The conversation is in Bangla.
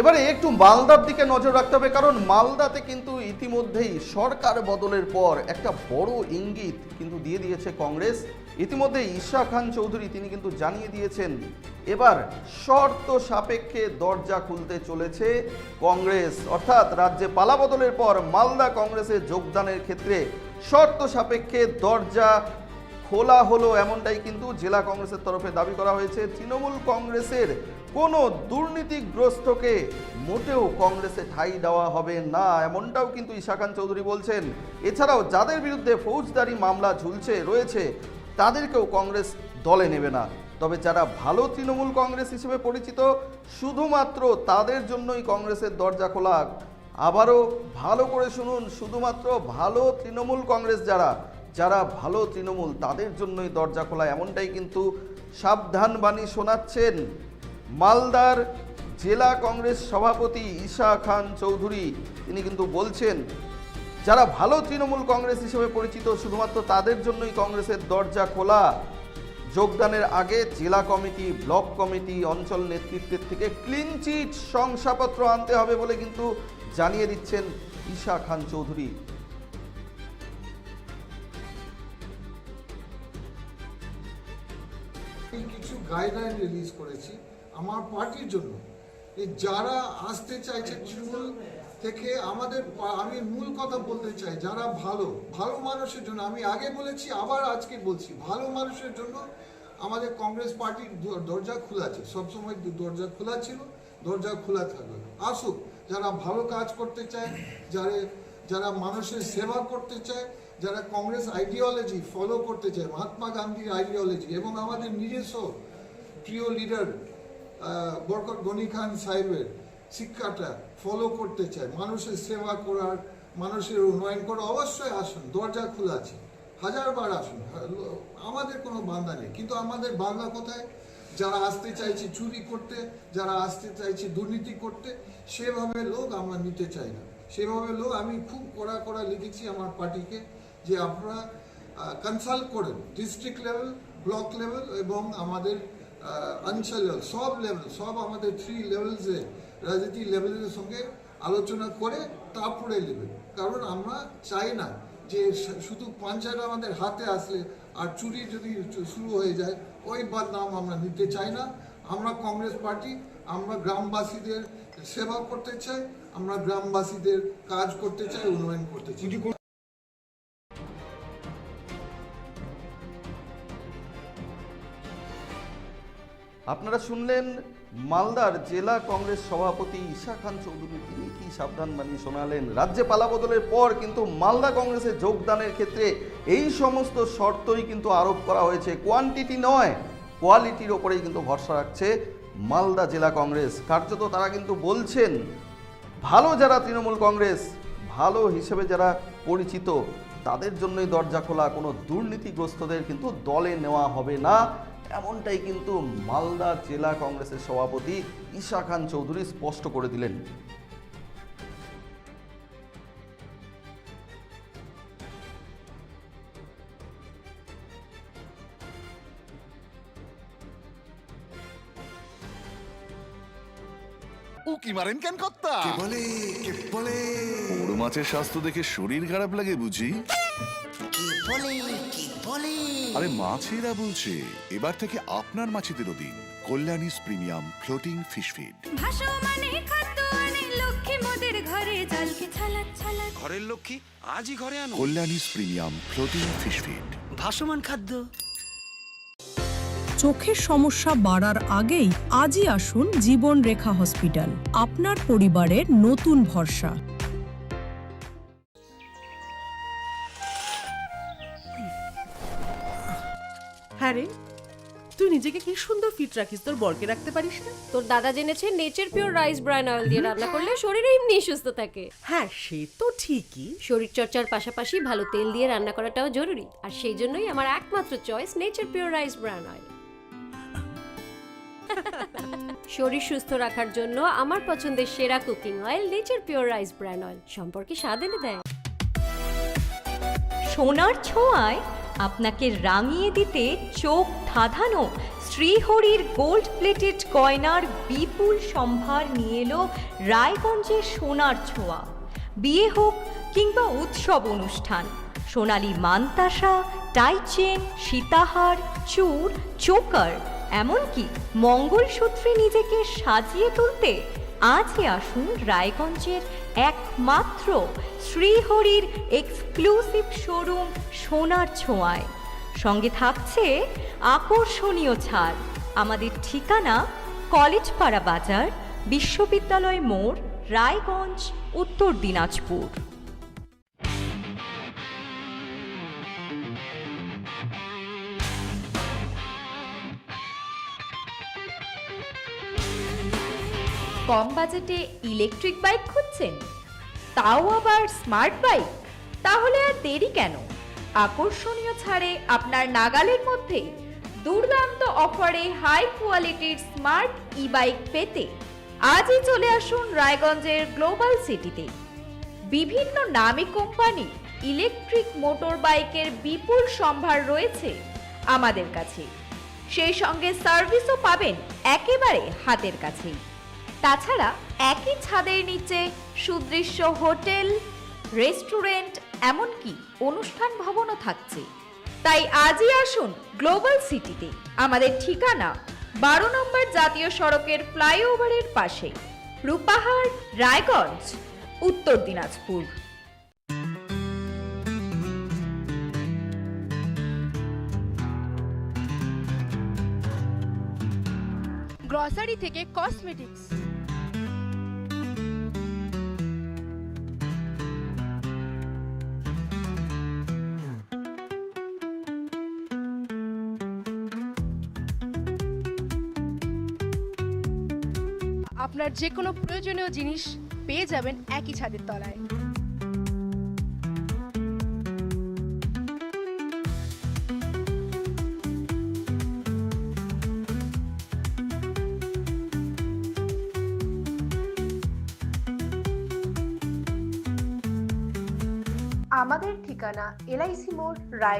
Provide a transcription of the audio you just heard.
এবারে একটু মালদার দিকে নজর রাখতে হবে, কারণ মালদাতে কিন্তু ইতিমধ্যেই সরকার বদলের পর একটা বড় ইঙ্গিত কিন্তু দিয়ে দিয়েছে কংগ্রেস। ইতিমধ্যে ঈশা খান চৌধুরী তিনি কিন্তু জানিয়ে দিয়েছেন এবার শর্ত সাপেক্ষে দরজা খুলতে চলেছে কংগ্রেস, অর্থাৎ রাজ্যে পালাবদলের পর মালদা কংগ্রেসে যোগদানের ক্ষেত্রে শর্ত সাপেক্ষে দরজা খোলা হলো, এমনটাই কিন্তু জেলা কংগ্রেসের তরফে দাবি করা হয়েছে। তৃণমূল কংগ্রেসের কোনো দুর্নীতিগ্রস্তকে মোটেও কংগ্রেসে ঠাঁই দেওয়া হবে না, এমনটাও কিন্তু ঈশা খান চৌধুরী বলছেন। এছাড়াও যাদের বিরুদ্ধে ফৌজদারি মামলা ঝুলছে রয়েছে তাদেরকেও কংগ্রেস দলে নেবে না, তবে যারা ভালো তৃণমূল কংগ্রেস হিসেবে পরিচিত শুধুমাত্র তাদের জন্যই কংগ্রেসের দরজা খোলা। আবারও ভালো করে শুনুন, শুধুমাত্র ভালো তৃণমূল কংগ্রেস যারা ভালো তৃণমূল তাদের জন্যই দরজা খোলা, এমনটাই কিন্তু সাবধান বাণী শোনাচ্ছেন মালদার জেলা কংগ্রেস সভাপতি ঈশা খান চৌধুরী। তিনি কিন্তু বলছেন যারা ভালো তৃণমূল কংগ্রেস হিসেবে পরিচিত শুধুমাত্র তাদের জন্যই কংগ্রেসের দরজা খোলা। যোগদানের আগে জেলা কমিটি, ব্লক কমিটি, অঞ্চল নেতৃত্বের থেকে ক্লিন চিট শংসাপত্র আনতে হবে বলে কিন্তু জানিয়ে দিচ্ছেন ঈশা খান চৌধুরী। কিছু গাইডলাইন রিলিজ করেছি আমার পার্টির জন্য, যারা আসতে চাইছে তৃণমূল থেকে আমাদের, আমি মূল কথা বলতে চাই, যারা ভালো ভালো মানুষের জন্য, আমি আগে বলেছি আবার আজকে বলছি, ভালো মানুষের জন্য আমাদের কংগ্রেস পার্টির দরজা খোলা আছে, সবসময় দরজা খোলা ছিল, দরজা খোলা থাকবে। আসুক যারা ভালো কাজ করতে চায়, যারা মানুষের সেবা করতে চায়, যারা কংগ্রেস আইডিওলজি ফলো করতে চায়, মহাত্মা গান্ধীর আইডিওলজি এবং আমাদের নিজস্ব প্রিয় লিডার বরকত গনি খান সাহেবের শিক্ষাটা ফলো করতে চায়, মানুষের সেবা করার, মানুষের উন্নয়ন করা, অবশ্যই আসুন, দরজা খোলা আছে, হাজারবার আসুন, আমাদের কোনো বাধা নেই। কিন্তু আমাদের বাধা কোথায়? যারা আসতে চাইছে চুরি করতে, যারা আসতে চাইছে দুর্নীতি করতে, সেভাবে লোক আমরা নিতে চাই না। সেভাবে লোক আমি খুব কড়া লিখেছি আমার পার্টিকে যে আপনারা কনসাল্ট করেন ডিস্ট্রিক্ট লেভেল, ব্লক লেভেল এবং আমাদের অঞ্চল সব লেভেল, সব আমাদের 3 লেভেলসে রাজনীতি লেভেলের সঙ্গে আলোচনা করে তারপরে নেবেন। কারণ আমরা চাই না যে শুধু পঞ্চায়েত আমাদের হাতে আসলে আর চুরি যদি শুরু হয়ে যায়, ওই বদনাম আমরা নিতে চাই না। আমরা কংগ্রেস পার্টি, আমরা গ্রামবাসীদের সেবা করতে চাই, আমরা গ্রামবাসীদের কাজ করতে চাই, উন্নয়ন করতে চাই। আপনারা শুনলেন মালদার জেলা কংগ্রেস সভাপতি ঈশা খান চৌধুরী, তিনি কি সাবধান বাণী শোনালেন। রাজ্যে পালাবদলের পর কিন্তু মালদা কংগ্রেসে যোগদানের ক্ষেত্রে এই সমস্ত শর্তই কিন্তু আরোপ করা হয়েছে, কোয়ান্টিটি নয় কোয়ালিটির ওপরেই কিন্তু ভরসা রাখছে মালদা জেলা কংগ্রেস। কার্যত তারা কিন্তু বলছেন ভালো যারা তৃণমূল কংগ্রেস ভালো হিসেবে যারা পরিচিত তাদের জন্যই দরজা খোলা, কোনো দুর্নীতিগ্রস্তদের কিন্তু দলে নেওয়া হবে না, এমনটাই কিন্তু মালদা জেলা কংগ্রেসের সভাপতি ঈশা খান চৌধুরী স্পষ্ট করে দিলেন। উকি মারেন কেন কর্তা? কে বলে বড় মাছের স্বাস্থ্য দেখে শরীর খারাপ লাগে বুঝি? কে বলে আরে মাছেরা বলছে এবার থেকে আপনার মাছেদেরও দিন কল্যাণীস প্রিমিয়াম ফ্লোটিং ফিশ ফিড। ভাসমানে খাদ্য আনে লক্ষ্মী মোদের ঘরে জলকে ছালাত ছালাত। ঘরের লক্ষ্মী আজই ঘরে আনো কল্যাণীস প্রিমিয়াম ফ্লোটিং ফিশ ফিড। ভাসমান খাদ্য। চোখের সমস্যা বাড়ার আগেই আজই আসুন জীবন রেখা হসপিটাল, আপনার পরিবারের নতুন ভরসা। হ্যাঁ রে, তুই নিজেকে কি সুন্দর ফিট রাখিস, তোর বরকে রাখতে পারিস না? তোর দাদা জেনেছে nature pure rice bran oil দিয়ে রান্না করলে শরীর এমনি সুস্থ থাকে। হ্যাঁ সে তো ঠিকই, শরীর চর্চার পাশাপাশি ভালো তেল দিয়ে রান্না করাটাও জরুরি, আর সেই জন্যই আমার একমাত্র choice nature pure rice bran oil. শরীর সুস্থ রাখার জন্য আমার পছন্দের সেরা cooking oil nature pure rice bran oil, সম্পর্কে স্বাদ এনে দেয়। সোনার ছোঁয়ায় আপনাকে রাঙিয়ে দিতে চোখ ধাঁধানো শ্রীহরির গোল্ড প্লেটেড গয়নার বিপুল সম্ভার নিয়ে এলো রায়গঞ্জের সোনার ছোঁয়া। বিয়ে হোক কিংবা উৎসব অনুষ্ঠান, সোনালী মানতাসা, টাইচেন, সীতাহার, চূড়, চোকার, এমনকি মঙ্গলসূত্রে নিজেকে সাজিয়ে তুলতে আজই আসুন রায়গঞ্জের একমাত্র শ্রীহরির এক্সক্লুসিভ শোরুম সোনার ছোঁয়ায়। সঙ্গে থাকছে আকর্ষণীয় ছাড়। আমাদের ঠিকানা কলেজপাড়া বাজার, বিশ্ববিদ্যালয় মোড়, রায়গঞ্জ, উত্তর দিনাজপুর। কম বাজেটে ইলেকট্রিক বাইক খুঁজছেন, তাও আবার স্মার্ট বাইক? তাহলে আর দেরি কেন? আকর্ষণীয় ছাড়ে আপনার নাগালের মধ্যে দুর্দান্ত অফারে হাই কোয়ালিটির স্মার্ট ই বাইক পেতে আজই চলে আসুন রায়গঞ্জের গ্লোবাল সিটিতে। বিভিন্ন নামী কোম্পানি ইলেকট্রিক মোটর বাইকের বিপুল সম্ভার রয়েছে আমাদের কাছে। সেই সঙ্গে সার্ভিসও পাবেন একেবারে হাতের কাছেই। তাছাড়া একই ছাদের নিচে সুদৃশ্য হোটেল, রেস্টুরেন্ট, এমনকি অনুষ্ঠান ভবনও থাকছে। তাই আজই আসুন গ্লোবাল সিটিতে। আমাদের ঠিকানা 12 নম্বর জাতীয় সড়কের ফ্লাইওভারের পাশে, রূপাহার, রায়গঞ্জ, উত্তর দিনাজপুর। গ্রসারি থেকে কসমেটিক্স, আপনার যে কোনো প্রয়োজনীয় জিনিস পেয়ে যাবেন একই ছাদের তলায়। আমাদের ঠিকানা LIC মোড়, রায়।